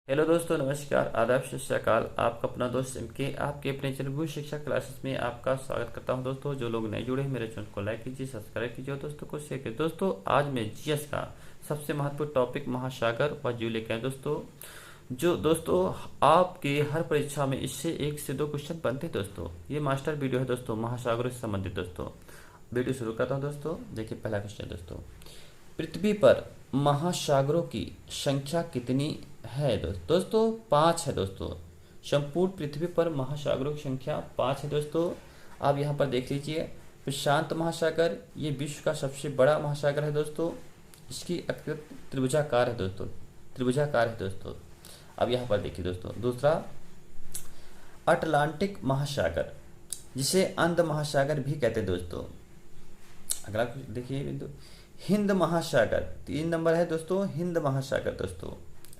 Hello दोस्तों, नमस्कार, आदाब, सत श्री अकाल। आपका अपना दोस्त एमके आपके अपने चैनल भू शिक्षा क्लासेस में आपका स्वागत करता हूं। दोस्तों, जो लोग नए जुड़े हैं मेरे चैनल को लाइक कीजिए, सब्सक्राइब कीजिए और दोस्तों को शेयर कीजिए। दोस्तों, आज मैं जीएस का सबसे महत्वपूर्ण टॉपिक महासागर व जीव लेकर आए। दोस्तों आपके हर परीक्षा में इससे 1 से 2 क्वेश्चन बनते हैं। दोस्तों, ये मास्टर वीडियो है दोस्तों महासागरों से संबंधित। दोस्तों, वीडियो शुरू करता हूँ। दोस्तों, देखिए पहला क्वेश्चन। दोस्तों, पृथ्वी पर महासागरों की संख्या कितनी है? दोस्तों 5 है। दोस्तों, संपूर्ण पृथ्वी पर महासागरों की संख्या 5 है। दोस्तों, आप यहाँ पर देख लीजिए। प्रशांत महासागर ये विश्व का सबसे बड़ा महासागर है। दोस्तों, इसकी आकृति त्रिभुजाकार है। दोस्तों, त्रिभुजाकार है। दोस्तों, अब यहाँ पर देखिए। दोस्तों, दूसरा अटलांटिक महासागर, जिसे अंध महासागर भी कहते हैं। दोस्तों, अगला देखिए बिंदु हिंद महासागर, 3 नंबर है। दोस्तों, हिंद महासागर। दोस्तों,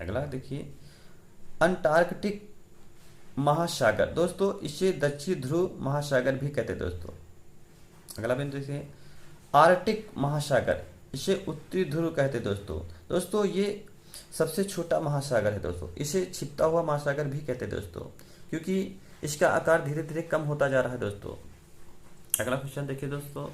अगला देखिए अंटार्कटिक महासागर। दोस्तों, इसे दक्षिण ध्रुव महासागर भी कहते हैं। दोस्तों, अगला बिंदु देखिए आर्कटिक महासागर, इसे उत्तरी ध्रुव कहते हैं। दोस्तों ये सबसे छोटा महासागर है। दोस्तों, इसे छिपता हुआ महासागर भी कहते हैं। दोस्तों, क्योंकि इसका आकार धीरे धीरे कम होता जा रहा है। दोस्तों, अगला क्वेश्चन देखिए। दोस्तों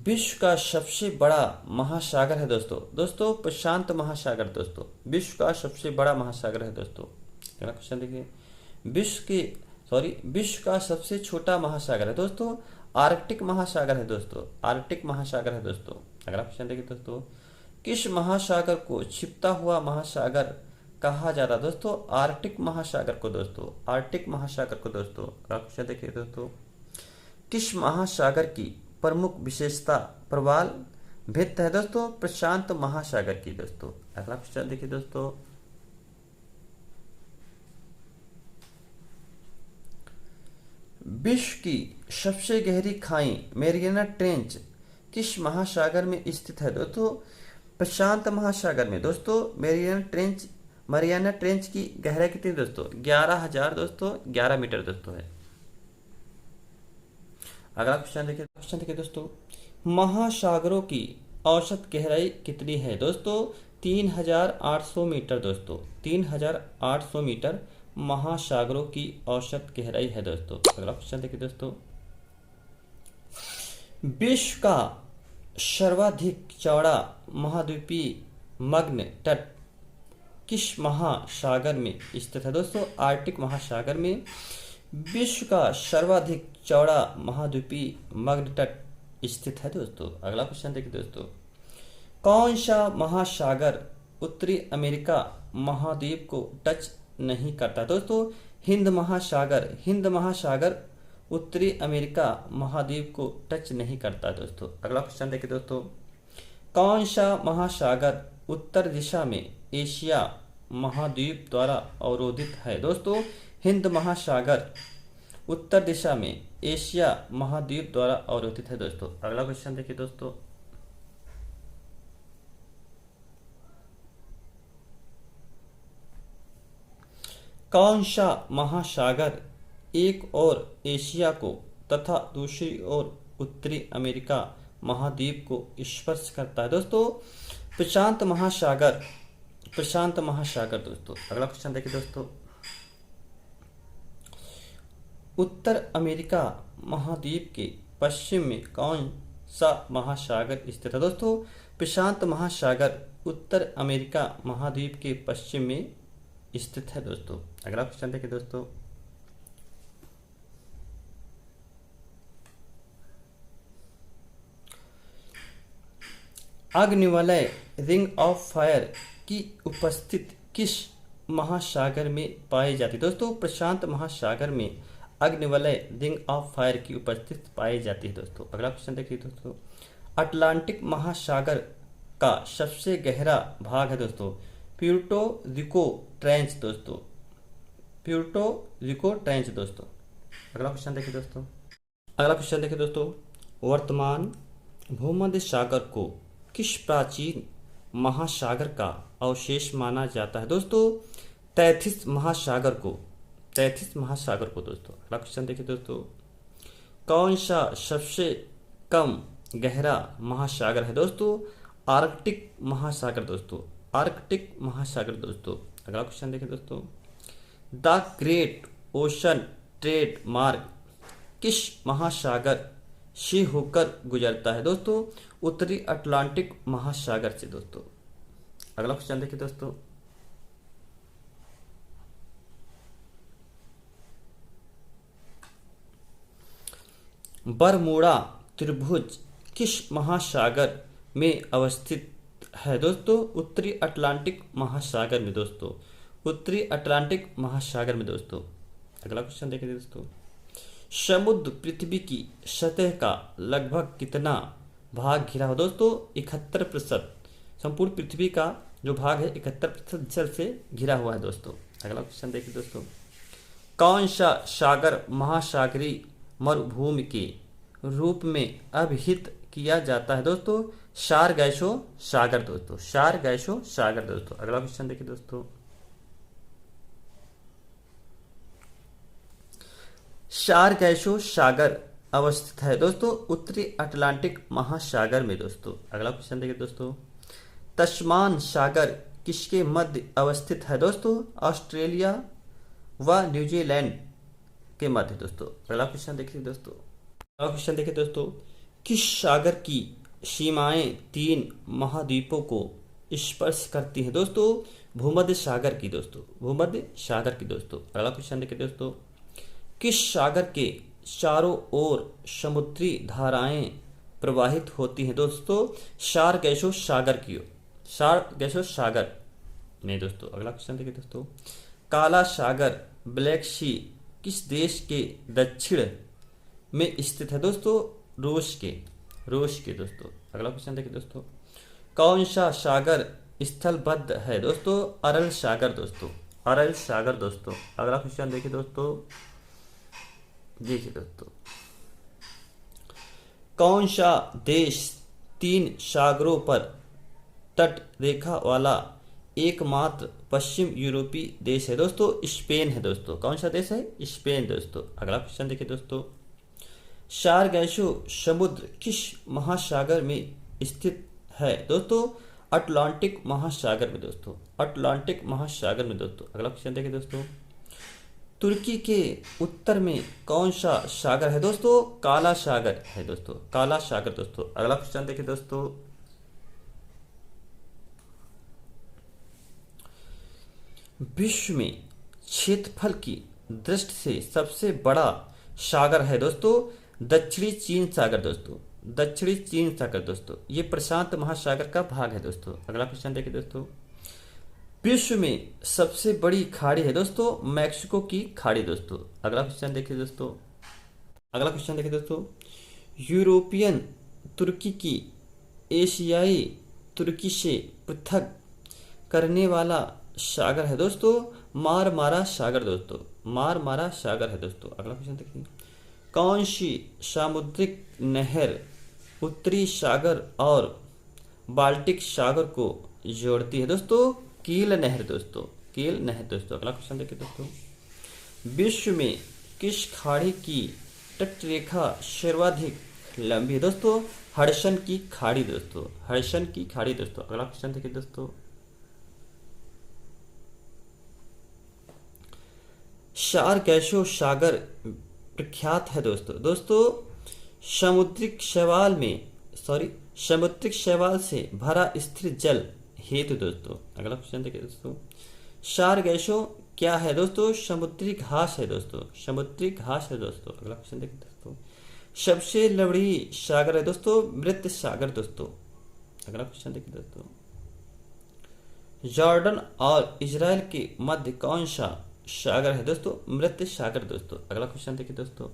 विश्व का सबसे बड़ा महासागर है। दोस्तों प्रशांत महासागर। दोस्तों, विश्व का सबसे बड़ा महासागर है। दोस्तों, अगला क्वेश्चन देखिए विश्व का सबसे छोटा महासागर है। दोस्तों, आर्कटिक महासागर है। दोस्तों, आर्कटिक महासागर है। दोस्तों, अगला क्वेश्चन देखिए। दोस्तों, किस महासागर को छिपता हुआ महासागर कहा जाता है? दोस्तों, आर्कटिक महासागर को। दोस्तों, आर्कटिक महासागर को। दोस्तों, अगला क्वेश्चन देखिए। दोस्तों, किस महासागर की प्रमुख विशेषता प्रवाल भित्त है? दोस्तों, प्रशांत महासागर की। दोस्तों, अगला क्वेश्चन देखिए। दोस्तों, विश्व की सबसे गहरी खाई मैरियाना ट्रेंच किस महासागर में स्थित है? दोस्तों, प्रशांत महासागर में। दोस्तों, मैरियाना ट्रेंच की गहराई कितनी? दोस्तों, 11,000 दोस्तों 11 मीटर दोस्तों है। अगला क्वेश्चन देखिए। दोस्तों, महासागरों की औसत गहराई कितनी है? दोस्तों, 3,800 मीटर। दोस्तों, 3,800 मीटर महासागरों की औसत गहराई है। दोस्तों, अगला क्वेश्चन देखिए। दोस्तों, विश्व का सर्वाधिक चौड़ा महाद्वीपीय मग्न तट किस महासागर में स्थित है? दोस्तों, आर्कटिक महासागर में। विश्व का सर्वाधिक चौड़ा महाद्वीपीय मग्न तट स्थित है। दोस्तों, अगला क्वेश्चन देखिए। दोस्तों, कौन सा महासागर उत्तरी अमेरिका महाद्वीप को टच नहीं करता? दोस्तों, हिंद महासागर उत्तरी अमेरिका महाद्वीप को टच नहीं करता। दोस्तों, अगला क्वेश्चन देखिए। दोस्तों, कौन सा महासागर उत्तर दिशा में एशिया महाद्वीप द्वारा अवरोधित है? दोस्तों, हिंद महासागर उत्तर दिशा में एशिया महाद्वीप द्वारा अवरोधित है। दोस्तों, अगला क्वेश्चन देखिए। दोस्तों, कौन सा महासागर एक ओर एशिया को तथा दूसरी ओर उत्तरी अमेरिका महाद्वीप को स्पर्श करता है? दोस्तों, प्रशांत महासागर। प्रशांत महासागर। दोस्तों, अगला क्वेश्चन देखिए। दोस्तों, उत्तर अमेरिका महाद्वीप के पश्चिम में कौन सा महासागर स्थित है? दोस्तों, प्रशांत महासागर उत्तर अमेरिका महाद्वीप के पश्चिम में स्थित है। दोस्तों, अगला क्वेश्चन देखिए। दोस्तों, अग्निवलय रिंग ऑफ फायर की उपस्थिति किस महासागर में पाई जाती है? दोस्तों, प्रशांत महासागर में अग्निवलय रिंग ऑफ फायर की उपस्थिति पाई जाती है। दोस्तों, अगला क्वेश्चन देखिए। दोस्तों, अटलांटिक महासागर का सबसे गहरा भाग है। दोस्तों, प्यूर्टो रिको ट्रेंच। दोस्तों, प्यूर्टो रिको ट्रेंच। दोस्तों, अगला क्वेश्चन देखिए। दोस्तों, अगला क्वेश्चन देखिए। दोस्तों, वर्तमान भूमध्य सागर को किस प्राचीन महासागर का अवशेष माना जाता है? दोस्तों, तैथिस महासागर को। तैथिस महासागर को। दोस्तों, अगला क्वेश्चन देखिए। दोस्तों, कौन सा सबसे कम गहरा महासागर है दोस्तों? आर्कटिक महासागर दोस्तों, आर्कटिक महासागर दोस्तों। अगला क्वेश्चन देखिए दोस्तों, द ग्रेट ओशन ट्रेड मार्ग किस महासागर से होकर गुजरता है दोस्तों? उत्तरी अटलांटिक महासागर से दोस्तों। अगला क्वेश्चन देखिए दोस्तों, बरमूडा त्रिभुज किस महासागर में अवस्थित है दोस्तों? उत्तरी अटलांटिक महासागर में दोस्तों, उत्तरी अटलांटिक महासागर में दोस्तों। अगला क्वेश्चन देखिए दोस्तों, समुद्र पृथ्वी की सतह का लगभग कितना भाग घिरा हो दोस्तों? 71%। संपूर्ण पृथ्वी का जो भाग है 71% जल से घिरा हुआ है दोस्तों। अगला क्वेश्चन देखिए दोस्तों, कौन सा सागर महासागरीय मरुभूमि के रूप में अभिहित किया जाता है दोस्तों? सारगैसो सागर दोस्तों, सारगैसो सागर दोस्तों। अगला क्वेश्चन देखिए दोस्तों, सारगैसो सागर अवस्थित है दोस्तों उत्तरी अटलांटिक महासागर में दोस्तों। अगला क्वेश्चन देखिए दोस्तों, तस्मान सागर किसके मध्य अवस्थित है दोस्तों? ऑस्ट्रेलिया व न्यूजीलैंड के मध्य दोस्तों। अगला क्वेश्चन देखिए दोस्तों, अगला क्वेश्चन देखिए दोस्तों, किस सागर की सीमाएं 3 महाद्वीपों को स्पर्श करती हैं दोस्तों? भूमध्य सागर की दोस्तों, भूमध्य सागर की दोस्तों। अगला क्वेश्चन देखिए दोस्तों, किस सागर के चारों ओर समुद्री धाराएं प्रवाहित होती हैं दोस्तों? सारगैसो सागर की ओर, सारगैसो सागर में दोस्तों। अगला क्वेश्चन देखिए दोस्तों, काला सागर ब्लैक सी किस देश के दक्षिण में स्थित है दोस्तों? रूस के, रूस के दोस्तों। अगला क्वेश्चन देखिए दोस्तों, कौन सा सागर स्थलबद्ध है दोस्तों? अरल सागर दोस्तों, अरल सागर दोस्तों। अगला क्वेश्चन देखिए दोस्तों, देखिए दोस्तों, कौन सा देश 3 सागरों पर तट रेखा वाला एकमात्र पश्चिम यूरोपीय देश है दोस्तों? स्पेन है दोस्तों। कौन सा देश है? स्पेन दोस्तों। अगला क्वेश्चन देखिए दोस्तों, सारगैसो समुद्र किस महासागर में स्थित है दोस्तों? अटलांटिक महासागर में दोस्तों, अटलांटिक महासागर में दोस्तों। अगला क्वेश्चन देखिए दोस्तों, तुर्की के उत्तर में कौन सा सागर है दोस्तों? काला सागर है दोस्तों, काला सागर दोस्तों। अगला क्वेश्चन देखिए दोस्तों, विश्व में क्षेत्रफल की दृष्टि से सबसे बड़ा सागर है दोस्तों? दक्षिणी चीन सागर दोस्तों, दक्षिणी चीन सागर दोस्तों। ये प्रशांत महासागर का भाग है दोस्तों। अगला क्वेश्चन देखिए दोस्तों, विश्व में सबसे बड़ी खाड़ी है दोस्तों? मैक्सिको की खाड़ी दोस्तों। अगला क्वेश्चन देखिए दोस्तों, अगला क्वेश्चन देखिए दोस्तों, यूरोपियन तुर्की की एशियाई तुर्की से पृथक करने वाला सागर है दोस्तों? मारमारा सागर दोस्तों, मारमारा सागर है दोस्तों। अगला क्वेश्चन देखिए, कौन सी सामुद्रिक नहर उत्तरी सागर और बाल्टिक सागर को जोड़ती है दोस्तों? कील नहर दोस्तों, कील नहर दोस्तों। अगला क्वेश्चन देखिए दोस्तों, विश्व में किस खाड़ी की तटरेखा सर्वाधिक लंबी है दोस्तों? हडसन की खाड़ी दोस्तों, हडसन की खाड़ी दोस्तों। अगला क्वेश्चन देखिए दोस्तों, सारगैसो सागर प्रख्यात है दोस्तों समुद्रिक शैवाल में समुद्रिक शैवाल से भरा स्थिर जल हेतु दोस्तों। अगला क्वेश्चन देखिए दोस्तों, सारगैसो क्या है दोस्तों? समुद्री घास है दोस्तों, समुद्री घास है दोस्तों। अगला क्वेश्चन देखिए दोस्तों, सबसे लंबी सागर है दोस्तों? मृत सागर दोस्तों। अगला क्वेश्चन देखिए दोस्तों, जॉर्डन और इजराइल के मध्य कौन सा सागर है दोस्तों? मृत सागर दोस्तों। अगला क्वेश्चन देखिए दोस्तों,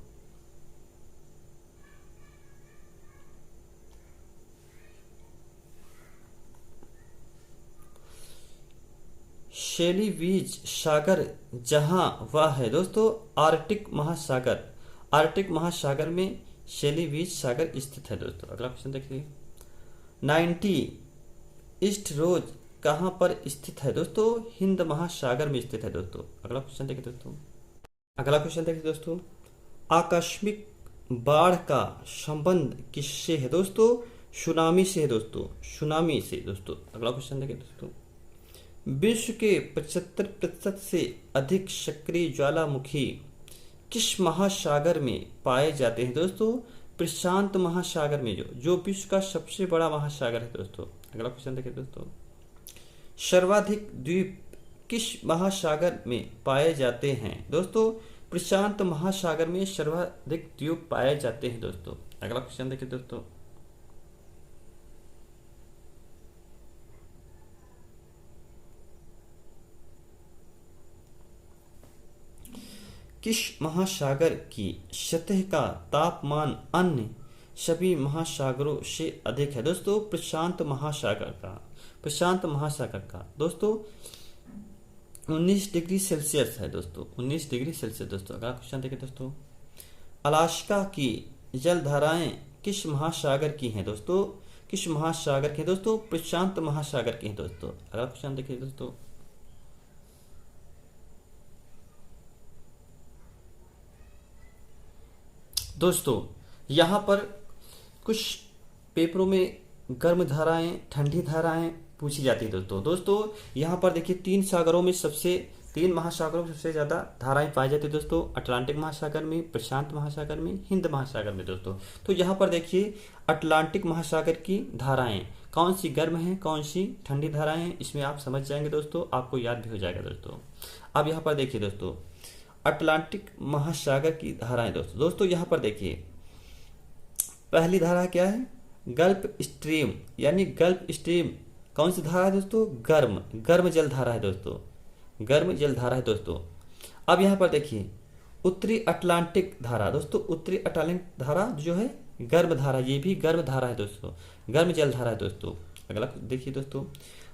शेलीवीज सागर जहां वह है दोस्तों? आर्कटिक महासागर, आर्कटिक महासागर में शेलीवीज सागर स्थित है दोस्तों। अगला क्वेश्चन देखिए, 90 ईस्ट रोज कहां पर स्थित है दोस्तों? हिंद महासागर में स्थित है दोस्तों। अगला क्वेश्चन देखिए दोस्तों, अगला क्वेश्चन देखिए दोस्तों, आकस्मिक बाढ़ का संबंध किससे है दोस्तों? सुनामी से है दोस्तों, सुनामी से दोस्तों। अगला क्वेश्चन देखिए दोस्तों, विश्व के 75% से अधिक सक्रिय ज्वालामुखी किस महासागर में पाए जाते हैं दोस्तों? प्रशांत महासागर में, जो विश्व का सबसे बड़ा महासागर है दोस्तों। अगला क्वेश्चन देखिए दोस्तों, सर्वाधिक द्वीप किस महासागर में पाए जाते हैं दोस्तों? प्रशांत महासागर में सर्वाधिक द्वीप पाए जाते हैं दोस्तों। अगला क्वेश्चन देखिए दोस्तों, किस महासागर की सतह का तापमान अन्य सभी महासागरों से अधिक है दोस्तों? प्रशांत महासागर का, प्रशांत महासागर का दोस्तों 19 डिग्री सेल्सियस है दोस्तों, 19 डिग्री सेल्सियस दोस्तों। अगला क्वेश्चन देखिए दोस्तों, अलास्का की जलधाराएं किस महासागर की हैं दोस्तों? किस महासागर की हैं दोस्तों? प्रशांत महासागर की हैं दोस्तों। अगला क्वेश्चन देखिए दोस्तों, दोस्तों यहाँ पर कुछ पेपरों में गर्म धाराएं, ठंडी धाराएं पूछी जाती है दोस्तों। दोस्तों यहाँ पर देखिए तीन महासागरों में सबसे ज्यादा धाराएं पाई जाती है दोस्तों, अटलांटिक महासागर में, प्रशांत महासागर में, हिंद महासागर में दोस्तों। तो यहाँ पर देखिए अटलांटिक महासागर की धाराएं कौन सी गर्म है, कौन सी ठंडी धाराएं हैं, इसमें आप समझ जाएंगे दोस्तों, आपको याद भी हो जाएगा दोस्तों। अब यहाँ पर देखिए दोस्तों अटलांटिक महासागर की धाराएं दोस्तों। दोस्तों यहाँ पर देखिए पहली धारा क्या है? गल्फ स्ट्रीम, यानी गल्फ स्ट्रीम कौन सी धारा है दोस्तों? गर्म जल धारा है दोस्तों, गर्म जल धारा है दोस्तों। अब यहाँ पर देखिए उत्तरी अटलांटिक धारा दोस्तों, उत्तरी अटलांटिक धारा जो है गर्म धारा, ये भी गर्म धारा है दोस्तों, गर्म जल धारा है दोस्तों। अगला देखिए दोस्तों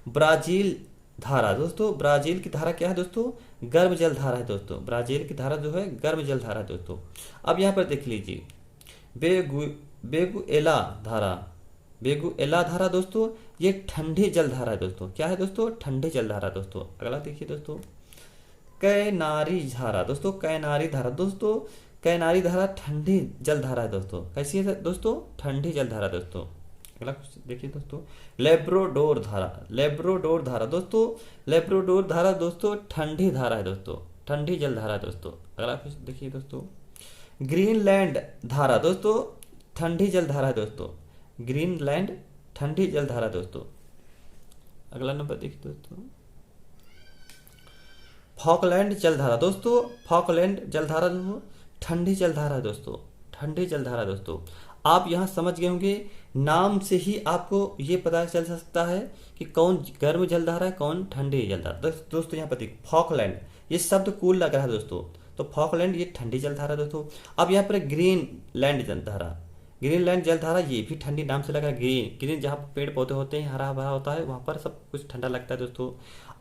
ब्राजील धारा दोस्तों, ब्राजील की धारा क्या है दोस्तों? गर्म जल धारा है दोस्तों, ब्राजील की धारा जो है गर्म जल धारा है दोस्तों। अब यहाँ पर देख लीजिए बेगुएला धारा, बेगुएला धारा दोस्तों ये ठंडी जल धारा है दोस्तों। क्या है दोस्तों? ठंडी जल धारा दोस्तों। अगला देखिए दोस्तों कैनारी धारा दोस्तों, कैनारी धारा दोस्तों, कैनारी धारा ठंडी जल धारा है दोस्तों। कैसी है दोस्तों? ठंडी जल धारा दोस्तों। अगला देखिए दोस्तों लेब्राडोर धारा, लेब्राडोर धारा दोस्तों, लेब्राडोर धारा दोस्तों ठंडी धारा है दोस्तों, ठंडी जल धारा है दोस्तों। अगला देखिए दोस्तों ग्रीनलैंड धारा दोस्तों, ठंडी जल धारा है दोस्तों, ग्रीनलैंड ठंडी जल धारा दोस्तों। अगला नंबर देखिए दोस्तों फॉकलैंड जलधारा दोस्तों, फॉकलैंड जलधारा दोस्तों ठंडी जलधारा है दोस्तों, ठंडी जलधारा दोस्तों। आप यहाँ समझ गए होंगे, नाम से ही आपको ये पता चल सकता है कि कौन गर्म जलधारा है, कौन ठंडी जलधारा। दोस्तों यहाँ पर देखिए फॉकलैंड, ये शब्द कूल लग रहा है दोस्तों, तो फॉकलैंड ये ठंडी जलधारा दोस्तों। अब यहाँ पर ग्रीनलैंड जलधारा, ग्रीनलैंड जलधारा ये भी ठंडी, नाम से लगा ग्रीन, ग्रीन जहाँ पेड़ पौधे होते हैं हरा भरा होता है वहां पर सब कुछ ठंडा लगता है दोस्तों।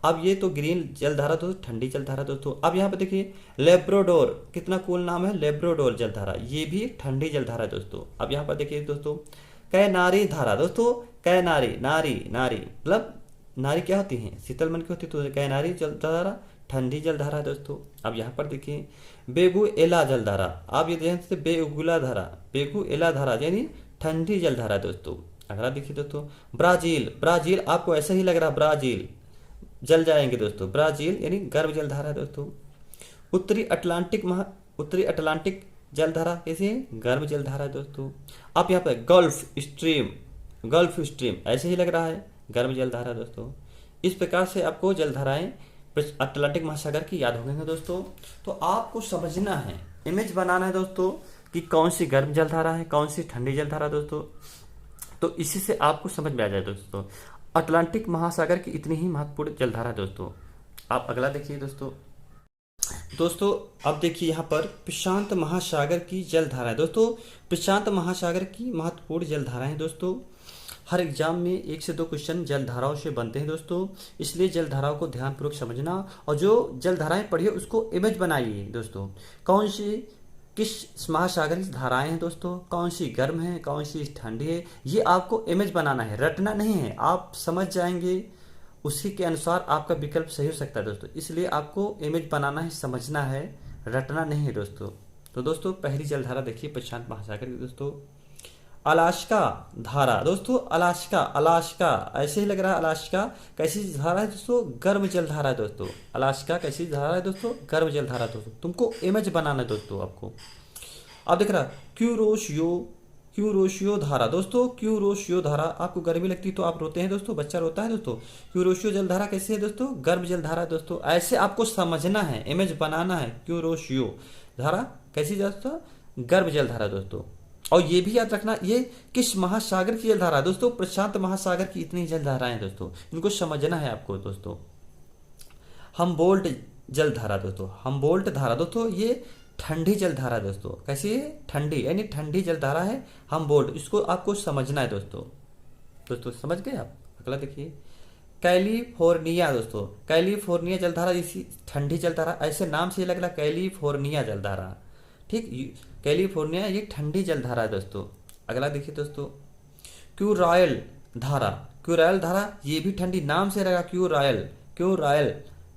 अब ये तो ग्रीन जलधारा दोस्तों, ठंडी जलधारा दोस्तों। अब यहाँ पे देखिए लेब्राडोर, कितना कूल नाम है, लेब्राडोर जलधारा, ये भी ठंडी जलधारा दोस्तों। अब यहाँ पर देखिए दोस्तों कैनारी धारा दोस्तों, कैनारी नारी, नारी मतलब नारी क्या होती है? शीतल मन की होती है, तो कैनारी जलधारा ठंडी जलधारा है दोस्तों। अब यहाँ पर देखिए बेगुएला जलधारा, आप ये ध्यान से बेगुला धारा, बेगुएला धारा यानी ठंडी जलधारा दोस्तों। अगला देखिए दोस्तों ब्राजील, ब्राजील आपको ऐसा ही लग रहा, ब्राजील जल जाएंगे दोस्तों, ब्राजील यानी गर्म जलधारा है दोस्तों। उत्तरी अटलांटिक जलधारा कैसी है? गर्म जलधारा है दोस्तों। अब यहाँ पर गल्फ स्ट्रीम, गल्फ स्ट्रीम ऐसे ही लग रहा है, गर्म जलधारा है दोस्तों। इस प्रकार से आपको जलधाराएं अटलांटिक महासागर की याद हो गई है दोस्तों। तो आपको समझना है, इमेज बनाना है दोस्तों कि कौन सी गर्म जलधारा है, कौन सी ठंडी जलधारा दोस्तों। तो इसी से आपको समझ में आ जाए दोस्तों अटलांटिक महासागर की इतनी ही महत्वपूर्ण जलधारा है दोस्तों। आप अगला देखिए दोस्तों, अब देखिए यहाँ पर प्रशांत महासागर की जलधारा है दोस्तों। प्रशांत महासागर की महत्वपूर्ण जलधारा है दोस्तों। हर एग्जाम में 1 से 2 क्वेश्चन जलधाराओं से बनते हैं दोस्तों, इसलिए जलधाराओं को ध्यानपूर्वक समझना और जो जलधाराएं पढ़िए उसको इमेज बनाइए दोस्तों। कौन सी किस महासागर की धाराएं हैं दोस्तों, कौन सी गर्म है, कौन सी ठंडी है, ये आपको इमेज बनाना है, रटना नहीं है। आप समझ जाएंगे, उसी के अनुसार आपका विकल्प सही हो सकता है दोस्तों। इसलिए आपको इमेज बनाना है, समझना है, रटना नहीं है दोस्तों। तो दोस्तों पहली जलधारा देखिए प्रशांत महासागर की दोस्तों, अलास्का धारा। दोस्तों अलास्का, अलास्का ऐसे ही लग रहा है। अलास्का कैसी धारा है दोस्तों? गर्म जल धारा है दोस्तों। अलास्का कैसी धारा है दोस्तों? गर्म जल धारा है दोस्तों। तुमको इमेज बनाना है दोस्तों आपको। अब देख रहा क्यूरोशियो, क्यूरोशियो धारा। दोस्तों क्यूरोशियो धारा, आपको गर्मी लगती है तो आप रोते हैं दोस्तों, बच्चा रोता है दोस्तों। क्यूरोशियो जल धारा कैसी है दोस्तों? गर्म जल धारा है दोस्तों। ऐसे आपको समझना है, इमेज बनाना है। क्यूरोशियो धारा कैसी दोस्तों? गर्म जल धारा दोस्तों। और ये भी याद रखना, ये किस महासागर की जलधारा है दोस्तों? प्रशांत महासागर की इतनी जलधाराएं दोस्तों, इनको समझना है आपको दोस्तों। हमबोल्ट जलधारा दोस्तों, हमबोल्ट धारा दोस्तों, ये ठंडी जलधारा दोस्तों। कैसी है? ठंडी, यानी ठंडी जलधारा है हमबोल्ट, इसको आपको समझना है दोस्तों। दोस्तों समझ गए आप? अगला देखिए कैलिफोर्निया दोस्तों, कैलिफोर्निया जलधारा, इसी ठंडी जलधारा, ऐसे नाम से लग रहा कैलिफोर्निया जलधारा, ठीक। कैलिफोर्निया ये ठंडी जलधारा है दोस्तों। अगला देखिए दोस्तों क्यूरायल धारा, क्यूरायल धारा ये भी ठंडी, नाम से लग रहा क्यूरायल, क्यूरायल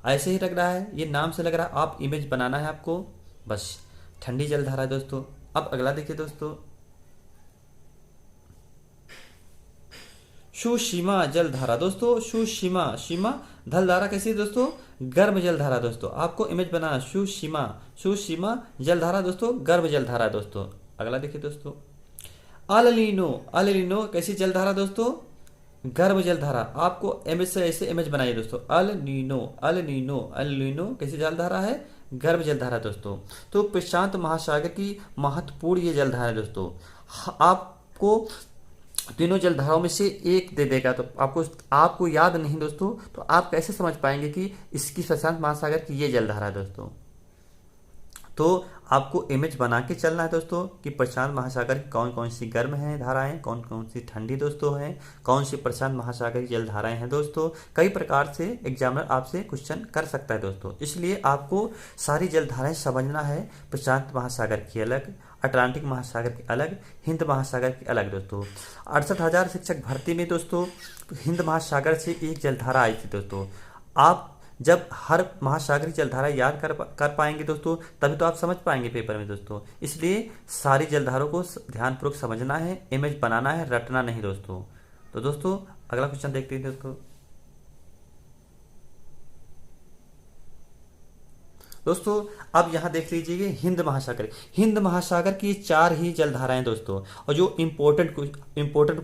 ऐसे ही लग रहा है, ये नाम से लग रहा है। आप इमेज बनाना है आपको, बस ठंडी जलधारा है दोस्तों। अब अगला देखिए दोस्तों सुशीमा जलधारा। दोस्तों सुशीमा, शीमा जलधारा कैसी है दोस्तों? गर्म जलधारा दोस्तों। आपको इमेज बनाना, सुशीमा, सुशीमा जलधारा दोस्तों, गर्म जलधारा दोस्तों। अगला देखिए दोस्तों अल-नीनो, अल-नीनो कैसी जलधारा दोस्तों? गर्म जलधारा। आपको इमेज से ऐसे इमेज बनाइए दोस्तों, अल-नीनो, अल-नीनो, अल-नीनो कैसी जलधारा है? गर्म जलधारा दोस्तों। तो प्रशांत महासागर की महत्वपूर्ण ये जलधारा है दोस्तों। आपको तीनों जलधाराओं में से एक दे देगा तो आपको याद नहीं दोस्तों, तो आप कैसे समझ पाएंगे कि इसकी प्रशांत महासागर की ये जलधारा है दोस्तों? तो आपको इमेज बना के चलना है दोस्तों कि प्रशांत महासागर की कौन कौन सी गर्म है धाराएं, कौन कौन सी ठंडी दोस्तों हैं, कौन सी प्रशांत महासागर की जलधाराएं हैं दोस्तों। कई प्रकार से एग्जामिनर आपसे क्वेश्चन कर सकता है दोस्तों, इसलिए आपको सारी जलधाराएं समझना है। प्रशांत महासागर की अलग, अटलांटिक महासागर की अलग, हिंद महासागर की अलग दोस्तों। 68,000 शिक्षक भर्ती में दोस्तों हिंद महासागर से एक जलधारा आई थी दोस्तों। आप जब हर महासागरीय जलधारा याद कर पाएंगे दोस्तों, तभी तो आप समझ पाएंगे पेपर में दोस्तों। इसलिए सारी जलधारों को ध्यानपूर्वक समझना है, इमेज बनाना है, रटना नहीं दोस्तों। तो दोस्तों अगला क्वेश्चन देखते हैं दोस्तों। दोस्तों अब यहां देख लीजिए हिंद महासागर, हिंद महासागर की 4 ही जलधाराएं दोस्तों, और जो इंपॉर्टेंट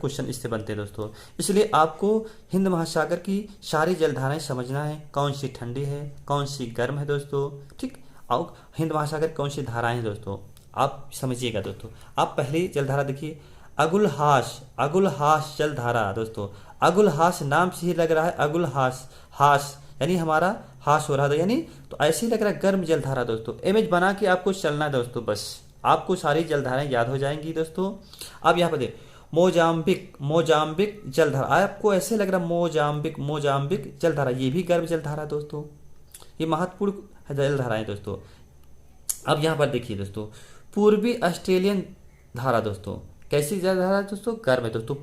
क्वेश्चन इससे बनते हैं दोस्तों। इसलिए आपको हिंद महासागर की सारी जलधाराएं समझना है, कौन सी ठंडी है, कौन सी गर्म है दोस्तों, ठीक। और हिंद महासागर कौन सी धाराएं हैं दोस्तों, आप समझिएगा दोस्तों। आप पहली जलधारा देखिए, अगुलहास, अगुलहास जलधारा दोस्तों। अगुलहास नाम से ही लग रहा है, अगुलहास, हास यानी हमारा हास हो रहा था, यानी तो ऐसे ही लग रहा है गर्म जलधारा दोस्तों। इमेज बना के आपको चलना है दोस्तों, बस आपको सारी जलधाराएं याद हो जाएंगी दोस्तों। अब यहाँ पर देख मोजाम्बिक, मोजाम्बिक जलधारा, आपको ऐसे लग रहा है मोजाम्बिक, मोजाम्बिक जलधारा, ये भी गर्म जलधारा दोस्तों। ये महत्वपूर्ण जलधारा है दोस्तों। अब यहाँ पर देखिए दोस्तों पूर्वी ऑस्ट्रेलियन धारा दोस्तों, कैसी जलधारा है दोस्तों? गर्म है दोस्तों।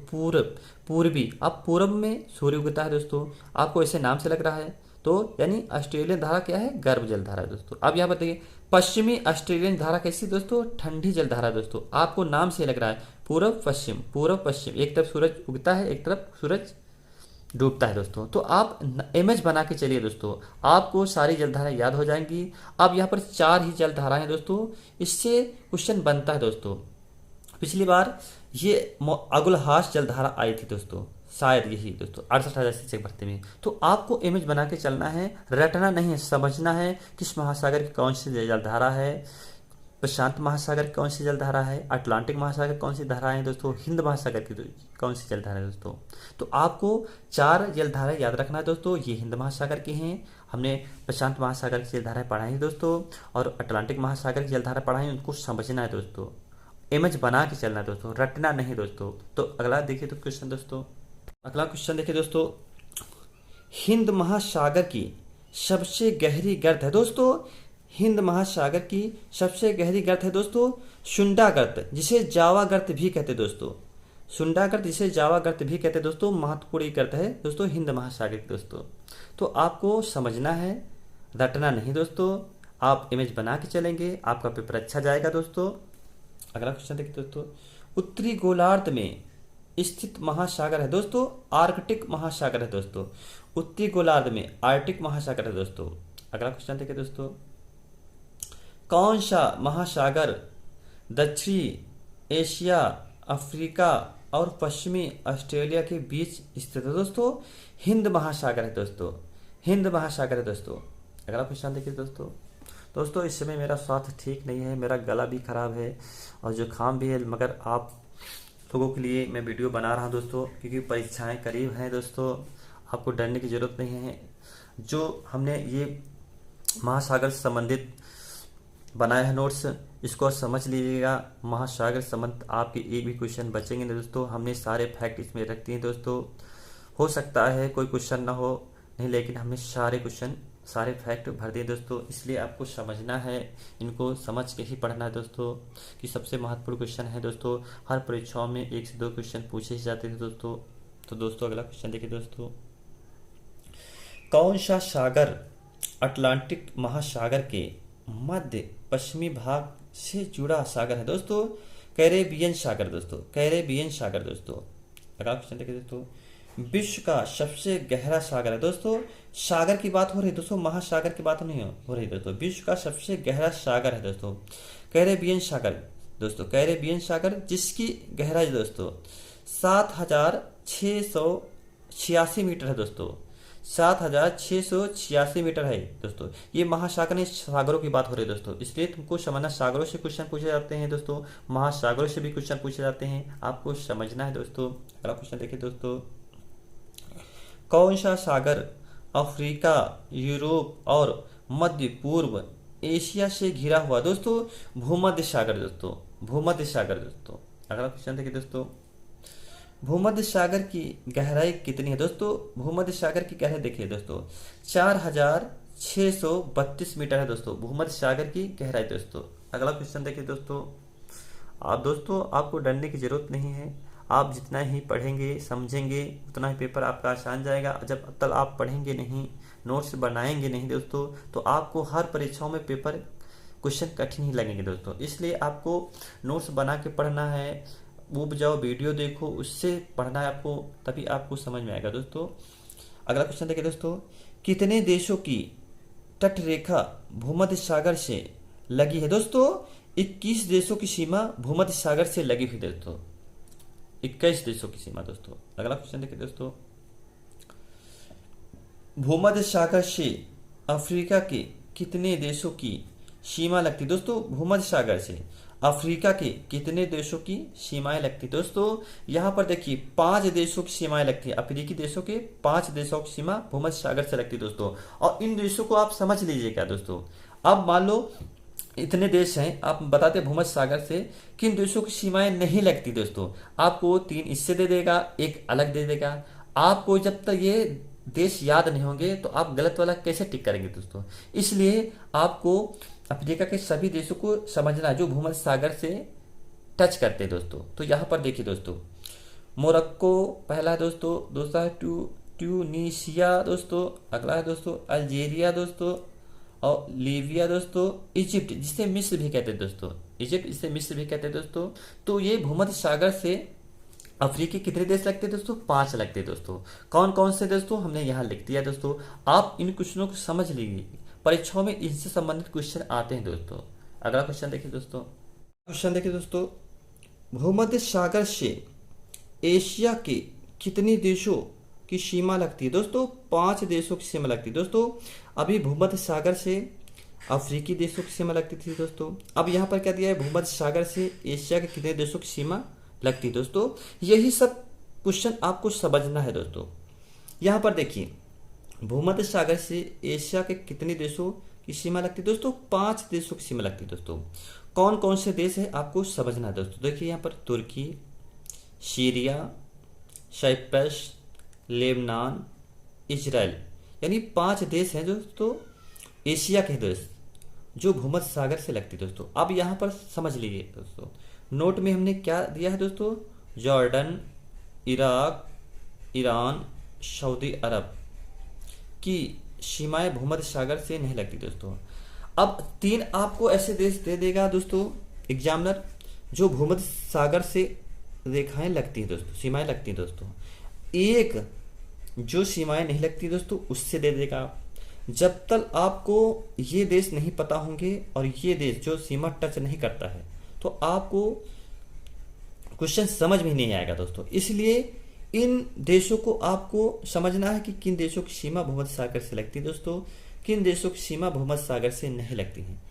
पूर्वी, अब पूर्व में सूर्य उगता है दोस्तों, आपको ऐसे नाम से लग रहा है, तो यानी ऑस्ट्रेलियन धारा क्या है? गर्म जलधारा है दोस्तों। अब यहाँ पर देखिए पश्चिमी ऑस्ट्रेलियन धारा कैसी दोस्तों? ठंडी जलधारा दोस्तों। आपको नाम से लग रहा है पूर्व पश्चिम, पूर्व पश्चिम, एक तरफ सूरज उगता है, एक तरफ सूरज डूबता है दोस्तों। तो आप इमेज बना के चलिए दोस्तों, आपको सारी जलधाराएं याद हो जाएंगी। अब यहाँ पर 4 ही जलधाराएं दोस्तों, इससे क्वेश्चन बनता है दोस्तों। पिछली बार ये अगुलहास जलधारा आई थी दोस्तों, शायद यही दोस्तों 68,000 शिक्षक भर्ती में। तो आपको इमेज बना के चलना है, रटना नहीं है, समझना है किस महासागर की कौन सी जलधारा है, प्रशांत महासागर की कौन सी जलधारा है, अटलांटिक महासागर कौन सी धारा है दोस्तों, हिंद महासागर की कौन सी जलधारा है दोस्तों। तो आपको 4 जलधाराएं याद रखना है दोस्तों। ये हिंद महासागर की हैं, हमने प्रशांत महासागर की जलधाराएं पढ़ाई है दोस्तों, और अटलांटिक महासागर की जलधारा पढ़ाई, उनको समझना है दोस्तों, इमेज बना के चलना है दोस्तों, रटना नहीं दोस्तों। तो अगला देखिए तो क्वेश्चन दोस्तों, अगला क्वेश्चन देखिए दोस्तों, हिंद महासागर की सबसे गहरी गर्त है दोस्तों, हिंद महासागर की सबसे गहरी गर्त है दोस्तों सुंडा गर्त, जिसे जावा गर्त भी कहते दोस्तों। सुंडा गर्त जिसे जावा गर्त भी कहते दोस्तों, महत्वपूर्ण गर्त है दोस्तों हिंद महासागर की दोस्तों। तो आपको समझना है, रटना नहीं दोस्तों। आप इमेज बना के चलेंगे, आपका पेपर अच्छा जाएगा दोस्तों। अगला क्वेश्चन देखिए दोस्तों, उत्तरी गोलार्ध में स्थित महासागर है दोस्तों, आर्कटिक महासागर है दोस्तों। उत्तरी गोलार्ध में आर्कटिक महासागर है दोस्तों। अगला क्वेश्चन देखिए दोस्तों, कौन सा महासागर दक्षिणी एशिया, अफ्रीका और पश्चिमी ऑस्ट्रेलिया के बीच स्थित है दोस्तों? हिंद महासागर है दोस्तों, हिंद महासागर है दोस्तों। अगला क्वेश्चन देखिए दोस्तों इस समय मेरा स्वास्थ्य ठीक नहीं है, मेरा गला भी खराब है और जुकाम भी है, मगर आप लोगों के लिए मैं वीडियो बना रहा हूं दोस्तों, क्योंकि परीक्षाएं करीब हैं दोस्तों। आपको डरने की ज़रूरत नहीं है। जो हमने ये महासागर से संबंधित बनाया है नोट्स, इसको समझ लीजिएगा। महासागर संबंध आपके एक भी क्वेश्चन बचेंगे नहीं दोस्तों। हमने सारे फैक्ट इसमें रख दिए दोस्तों। हो सकता है कोई क्वेश्चन ना हो, नहीं, लेकिन हमने सारे क्वेश्चन सारे फैक्ट भर दिए दोस्तों। इसलिए आपको समझना है, इनको समझ के ही पढ़ना है दोस्तों, कि सबसे महत्वपूर्ण क्वेश्चन है दोस्तों। हर परीक्षाओं में 1 से 2 क्वेश्चन पूछे जाते थे दोस्तों। तो दोस्तों अगला क्वेश्चन देखिए दोस्तों, कौन सा सागर अटलांटिक महासागर के मध्य पश्चिमी भाग से जुड़ा सागर है दोस्तों? कैरेबियन सागर दोस्तों, कैरेबियन सागर दोस्तों। अगला क्वेश्चन देखिए दोस्तों, विश्व का सबसे गहरा सागर है दोस्तों। सागर की बात हो रही है दोस्तों, महासागर की बात नहीं हो रही दोस्तों। विश्व का सबसे गहरा सागर है दोस्तों कैरेबियन सागर दोस्तों, कैरेबियन सागर, जिसकी गहराई दोस्तों 7,686 मीटर है दोस्तों, 7,686 मीटर है दोस्तों। ये महासागर नहीं, सागरों की बात हो रही है दोस्तों, इसलिए तुमको समझना। सागरों से क्वेश्चन पूछे जाते हैं दोस्तों, महासागरों से भी क्वेश्चन पूछे जाते हैं, आपको समझना है दोस्तों। अगला क्वेश्चन देखिए दोस्तों, कौन सा सागर अफ्रीका, यूरोप और मध्य पूर्व एशिया से घिरा हुआ दोस्तों? भूमध्य सागर दोस्तों, भूमध्य सागर दोस्तों। अगला क्वेश्चन देखिए दोस्तों, भूमध्य सागर की गहराई कितनी है दोस्तों? भूमध्य सागर की गहराई देखिए दोस्तों 4,632 मीटर है दोस्तों, भूमध्य सागर की गहराई दोस्तों। अगला क्वेश्चन देखिए दोस्तों, आपको डरने की जरूरत नहीं है। आप जितना ही पढ़ेंगे समझेंगे उतना ही पेपर आपका आसान जाएगा। जब तक आप पढ़ेंगे नहीं, नोट्स बनाएंगे नहीं दोस्तों, तो आपको हर परीक्षाओं में पेपर क्वेश्चन कठिन ही लगेंगे दोस्तों। इसलिए आपको नोट्स बना के पढ़ना है, वो जाओ वीडियो देखो, उससे पढ़ना है आपको, तभी आपको समझ में आएगा दोस्तों। अगला क्वेश्चन देखिए दोस्तों, कितने देशों की तट रेखा भूमध्य सागर से लगी है दोस्तों? 21 देशों की सीमा भूमध्य सागर से लगी हुई दोस्तों, 21 देशों की सीमा दोस्तों। अगला क्वेश्चन देखिए दोस्तों, भूमध्य सागर से अफ्रीका के कितने देशों की सीमा लगती दोस्तों? भूमध्य सागर से अफ्रीका के कितने देशों की सीमाएं लगती दोस्तों? यहाँ पर देखिए 5 देशों की सीमाएं लगती है। अफ्रीकी देशों के 5 देशों की सीमा भूमध्य सागर से लगती दोस्तों। और इन देशों को आप समझ लीजिएगा दोस्तों। अब मान लो इतने देश हैं, आप बताते भूमध्य सागर से किन देशों की सीमाएं नहीं लगती दोस्तों। आपको 3 इससे दे देगा, 1 अलग दे देगा। आपको जब तक ये देश याद नहीं होंगे तो आप गलत वाला कैसे टिक करेंगे दोस्तों। इसलिए आपको अफ्रीका के सभी देशों को समझना जो भूमध्य सागर से टच करते हैं दोस्तों। तो यहाँ पर देखिए दोस्तों, मोरक्को पहला है दोस्तों, दूसरा है ट्यूनीशिया दोस्तों, अगला है दोस्तों अल्जीरिया दोस्तों, और लीबिया दोस्तों, इजिप्ट जिसे मिस्र भी कहते हैं दोस्तों, इजिप्ट जिसे मिस्र भी कहते हैं दोस्तों। तो ये भूमध्य सागर से अफ्रीकी कितने देश लगते हैं दोस्तों? 5 लगते हैं दोस्तों। कौन कौन से दोस्तों हमने यहाँ लिख दिया दोस्तों। आप इन क्वेश्चनों को समझ लीजिए, परीक्षाओं में इनसे संबंधित क्वेश्चन आते हैं दोस्तों। अगला क्वेश्चन देखिए दोस्तों, भूमध्य सागर से एशिया के कितने देशों की सीमा लगती है दोस्तों? 5 देशों की सीमा लगती है दोस्तों। अभी भूमध्य सागर से अफ्रीकी देशों की सीमा लगती थी दोस्तों। अब यहाँ पर क्या दिया है, भूमध्य सागर से एशिया के कितने देशों की सीमा लगती है दोस्तों। यही सब क्वेश्चन आपको समझना है दोस्तों। यहाँ पर देखिए, भूमध्य सागर से एशिया के कितने देशों की सीमा लगती है दोस्तों? 5 देशों की सीमा लगती है दोस्तों। कौन कौन से देश है आपको समझना है दोस्तों। देखिए यहाँ पर तुर्की, सीरिया, साइप्रस, लेबनान, इजराइल, यानी 5 देश हैं दोस्तों एशिया के देश जो भूमध्य सागर से लगती है दोस्तों। अब यहाँ पर समझ लीजिए दोस्तों, नोट में हमने क्या दिया है दोस्तों, जॉर्डन, इराक, ईरान, सऊदी अरब की सीमाएं भूमध्य सागर से नहीं लगती दोस्तों। अब तीन आपको ऐसे देश दे देगा दोस्तों एग्जामिनर, जो भूमध्य सागर से रेखाएं लगती हैं दोस्तों, सीमाएं लगती हैं दोस्तों। एक जो सीमाएं नहीं लगती दोस्तों उससे दे देगा। जब तक आपको ये देश नहीं पता होंगे और ये देश जो सीमा टच नहीं करता है तो आपको क्वेश्चन समझ में नहीं आएगा दोस्तों। इसलिए इन देशों को आपको समझना है कि किन देशों की सीमा भूमध्य सागर से लगती है दोस्तों, किन देशों की सीमा भूमध्य सागर से नहीं लगती हैं।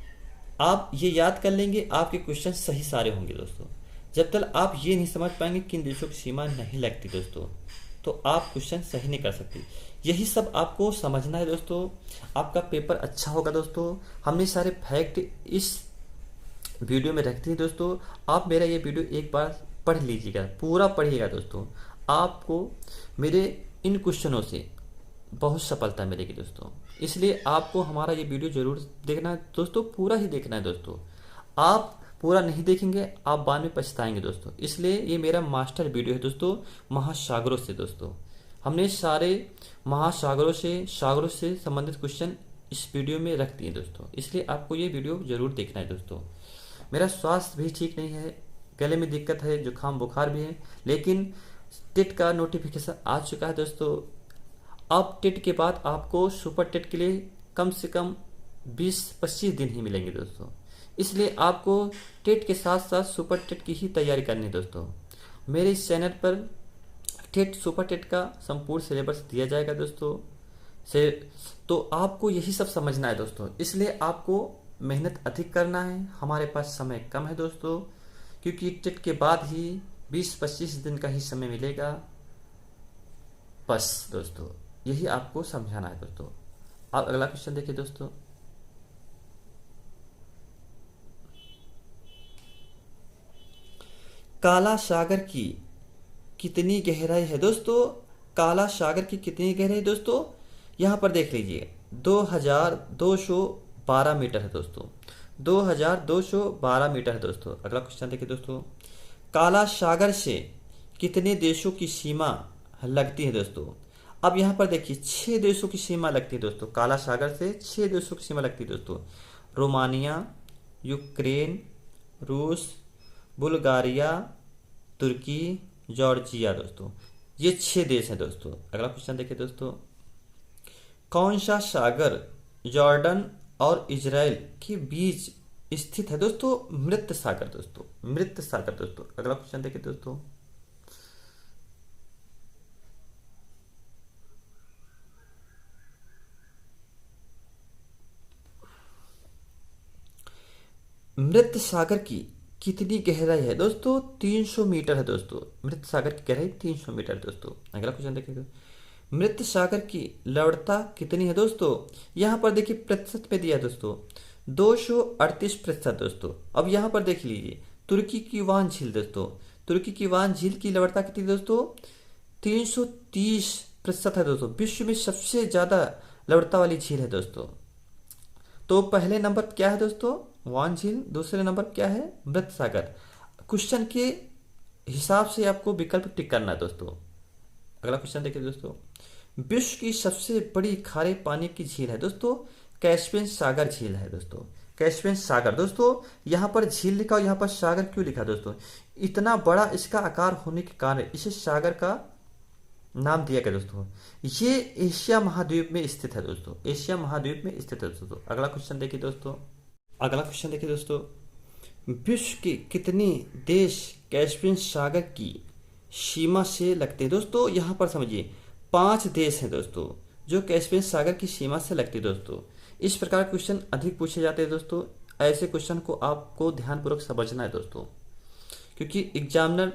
आप ये याद कर लेंगे, आपके क्वेश्चन सही सारे होंगे दोस्तों। जब तक आप ये नहीं समझ पाएंगे किन देशों की सीमा नहीं लगती दोस्तों, तो आप क्वेश्चन सही नहीं कर सकते। यही सब आपको समझना है दोस्तों, आपका पेपर अच्छा होगा दोस्तों। हमने सारे फैक्ट इस वीडियो में रखते हैं दोस्तों। आप मेरा ये वीडियो एक बार पढ़ लीजिएगा, पूरा पढ़िएगा दोस्तों, आपको मेरे इन क्वेश्चनों से बहुत सफलता मिलेगी दोस्तों। इसलिए आपको हमारा ये वीडियो जरूर देखना है दोस्तों, पूरा ही देखना है दोस्तों। आप पूरा नहीं देखेंगे आप बाद में पछताएंगे दोस्तों। इसलिए ये मेरा मास्टर वीडियो है दोस्तों, महासागरों से दोस्तों। हमने सारे महासागरों से, सागरों से संबंधित क्वेश्चन इस वीडियो में रख दिए दोस्तों। इसलिए आपको ये वीडियो जरूर देखना है दोस्तों। मेरा स्वास्थ्य भी ठीक नहीं है, गले में दिक्कत है, जुकाम बुखार भी है, लेकिन टेट का नोटिफिकेशन आ चुका है दोस्तों। अब टेट के बाद आपको सुपर टेट के लिए कम से कम 20-25 दिन ही मिलेंगे दोस्तों। इसलिए आपको टेट के साथ साथ सुपर टेट की ही तैयारी करनी है दोस्तों। मेरे इस चैनल पर टेट सुपर टेट का संपूर्ण सिलेबस दिया जाएगा दोस्तों से। तो आपको यही सब समझना है दोस्तों, इसलिए आपको मेहनत अधिक करना है। हमारे पास समय कम है दोस्तों, क्योंकि टेट के बाद ही 20-25 दिन का ही समय मिलेगा बस दोस्तों। यही आपको समझाना है दोस्तों। आप अगला क्वेश्चन देखिए दोस्तों। काला सागर की कितनी गहराई है दोस्तों? काला सागर की कितनी गहराई दोस्तों? यहां पर देख लीजिए 2212 मीटर है दोस्तों, 2212 मीटर है दोस्तों। अगला क्वेश्चन देखिए दोस्तों। काला सागर से कितने देशों की सीमा लगती है दोस्तों? अब यहाँ पर देखिए 6 देशों की सीमा लगती है दोस्तों। काला सागर से 6 देशों की सीमा लगती है दोस्तों। रोमानिया, यूक्रेन, रूस, बुल्गारिया, तुर्की, जॉर्जिया दोस्तों। ये 6 देश हैं दोस्तों। अगला क्वेश्चन देखिए दोस्तों। कौन सा सागर जॉर्डन और इजराइल के बीच स्थित है दोस्तों? मृत सागर दोस्तों, मृत सागर दोस्तों। अगला क्वेश्चन देखिए दोस्तों। मृत सागर की कितनी गहराई है दोस्तों? 300 मीटर है दोस्तों। मृत सागर की गहराई 300 मीटर दोस्तों। अगला क्वेश्चन देखिए। मृत सागर की लवणता कितनी है दोस्तों? यहां पर देखिए प्रतिशत में दिया है दोस्तों, 238% दोस्तों। अब यहां पर देख लीजिए तुर्की की वान झील दोस्तों, तुर्की की वान झील की लवणता कितनी दोस्तों? 330% है दोस्तों। विश्व में सबसे ज्यादा लवणता वाली झील है दोस्तों। तो पहले नंबर क्या है दोस्तों? वान झील। दूसरे नंबर क्या है? मृत सागर। क्वेश्चन के हिसाब से आपको विकल्प टिक करना है दोस्तों। अगला क्वेश्चन देखिए दोस्तों। विश्व की सबसे बड़ी खारे पानी की झील है दोस्तों, कैस्पियन सागर झील है दोस्तों। कैस्पियन सागर दोस्तों, यहाँ पर झील लिखा और यहाँ पर सागर क्यों लिखा दोस्तों? इतना बड़ा इसका आकार होने के कारण इसे सागर का नाम दिया गया दोस्तों। ये एशिया महाद्वीप में स्थित है दोस्तों, एशिया महाद्वीप में स्थित है दोस्तों। अगला क्वेश्चन देखिए दोस्तों। अगला क्वेश्चन देखिए दोस्तों। विश्व के कितने देश कैस्पियन सागर की सीमा से लगते हैं दोस्तों? यहां पर समझिए 5 देश हैं दोस्तों जो कैस्पियन सागर की सीमा से लगते हैं दोस्तों। इस प्रकार क्वेश्चन अधिक पूछे जाते हैं दोस्तों। ऐसे क्वेश्चन को आपको ध्यानपूर्वक समझना है दोस्तों, क्योंकि एग्जामिनर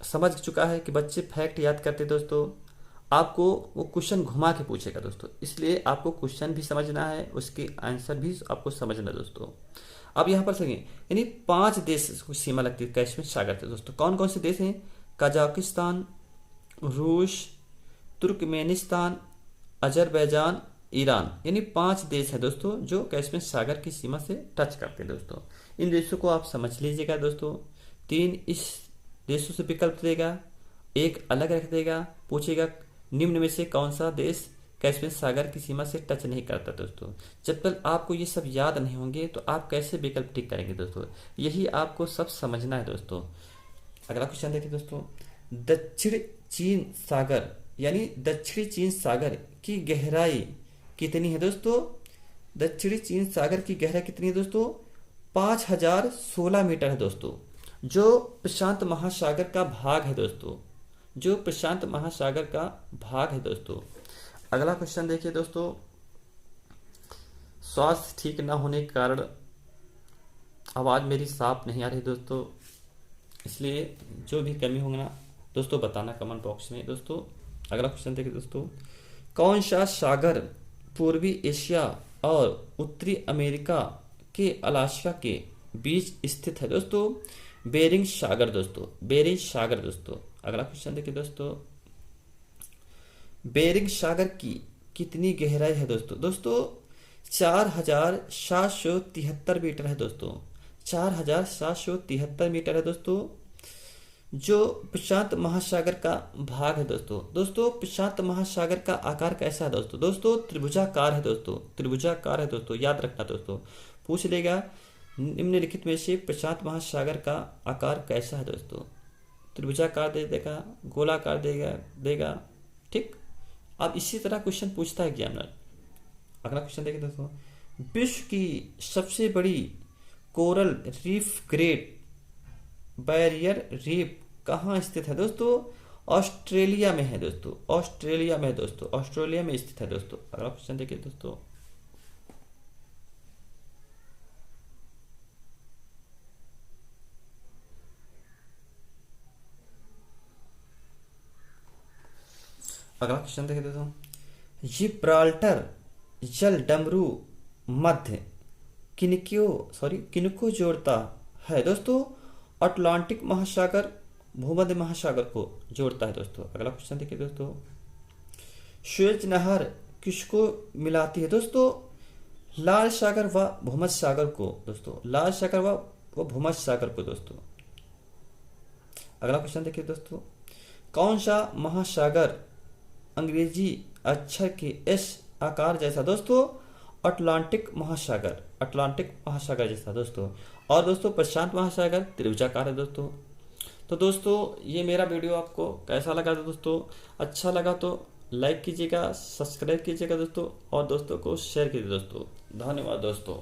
समझ चुका है कि बच्चे फैक्ट याद करते हैं दोस्तों, आपको वो क्वेश्चन घुमा के पूछेगा दोस्तों। इसलिए आपको क्वेश्चन भी समझना है, उसके आंसर भी आपको समझना है दोस्तों। अब यहाँ पर सही यानी 5 देश को सीमा लगती है कैस्पियन सागर से दोस्तों। कौन कौन से देश हैं? कजाकिस्तान, रूस, तुर्कमेनिस्तान, अजरबैजान, ईरान। यानी 5 देश हैं दोस्तों जो कैस्पियन सागर की सीमा से टच करते हैं दोस्तों। इन देशों को आप समझ लीजिएगा दोस्तों। 3 इस देशों से विकल्प देगा, एक अलग रख देगा, पूछेगा निम्न में से कौन सा देश कैस्पियन सागर की सीमा से टच नहीं करता दोस्तों। जब तक आपको ये सब याद नहीं होंगे तो आप कैसे विकल्प टिक करेंगे दोस्तों, यही आपको सब समझना है दोस्तों। अगला क्वेश्चन देखिए दोस्तों, दक्षिण चीन सागर यानी दक्षिणी चीन सागर की गहराई कितनी है दोस्तों? दक्षिणी चीन सागर की गहराई कितनी है दोस्तों? 5016 मीटर है दोस्तों, जो प्रशांत महासागर का भाग है दोस्तों, जो प्रशांत महासागर का भाग है दोस्तों। अगला क्वेश्चन देखिए दोस्तों, स्वास्थ्य ठीक ना होने के कारण आवाज़ मेरी साफ नहीं आ रही दोस्तों, इसलिए जो भी कमी होगा ना दोस्तों बताना कमेंट बॉक्स में दोस्तों। अगला क्वेश्चन देखिए दोस्तों, कौन सा सागर पूर्वी एशिया और उत्तरी अमेरिका के अलास्का के बीच स्थित है दोस्तों? बेरिंग सागर दोस्तों, बेरिंग सागर दोस्तों। अगला क्वेश्चन देखिए दोस्तों, बेरिंग सागर की कितनी गहराई है दोस्तों? दोस्तों 4773 मीटर है दोस्तों, 4773 मीटर है दोस्तों, जो प्रशांत महासागर का भाग है दोस्तों। दोस्तों प्रशांत महासागर का आकार कैसा है दोस्तों? दोस्तों त्रिभुजाकार है दोस्तों, त्रिभुजाकार है दोस्तों, याद रखना दोस्तों। पूछ लेगा निम्नलिखित में से प्रशांत महासागर का आकार कैसा है दोस्तों? त्रिभुजाकार दे देगा, गोलाकार देगा ठीक। अब इसी तरह क्वेश्चन पूछता है एग्जामिनर। अगला क्वेश्चन देखिए दोस्तों, विश्व की सबसे बड़ी coral reef great barrier reef कहाँ स्थित है दोस्तों? ऑस्ट्रेलिया में है दोस्तों, ऑस्ट्रेलिया में है दोस्तों, ऑस्ट्रेलिया में स्थित है दोस्तों। अगला क्वेश्चन देखिए दोस्तों, अगला क्वेश्चन देखिए दोस्तों, जिब्राल्टर जल डमरू मध्य किनको जोड़ता है दोस्तों? अटलांटिक महासागर भूमध्य महासागर को जोड़ता है दोस्तों। अगला क्वेश्चन देखिए दोस्तों, सुएज नहर किसको मिलाती है दोस्तों? लाल सागर व भूमध्य सागर को दोस्तों, लाल सागर व भूमध्य सागर को दोस्तों। अगला क्वेश्चन देखिए दोस्तों, कौन सा महासागर अंग्रेजी अक्षर के एस आकार जैसा दोस्तों? अटलांटिक महासागर, अटलांटिक महासागर जैसा दोस्तों। और दोस्तों प्रशांत महासागर त्रिभुजाकार है दोस्तों। तो दोस्तों ये मेरा वीडियो आपको कैसा लगा दोस्तों? अच्छा लगा तो लाइक कीजिएगा, सब्सक्राइब कीजिएगा दोस्तों, और दोस्तों को शेयर कीजिए दोस्तों। धन्यवाद दोस्तों।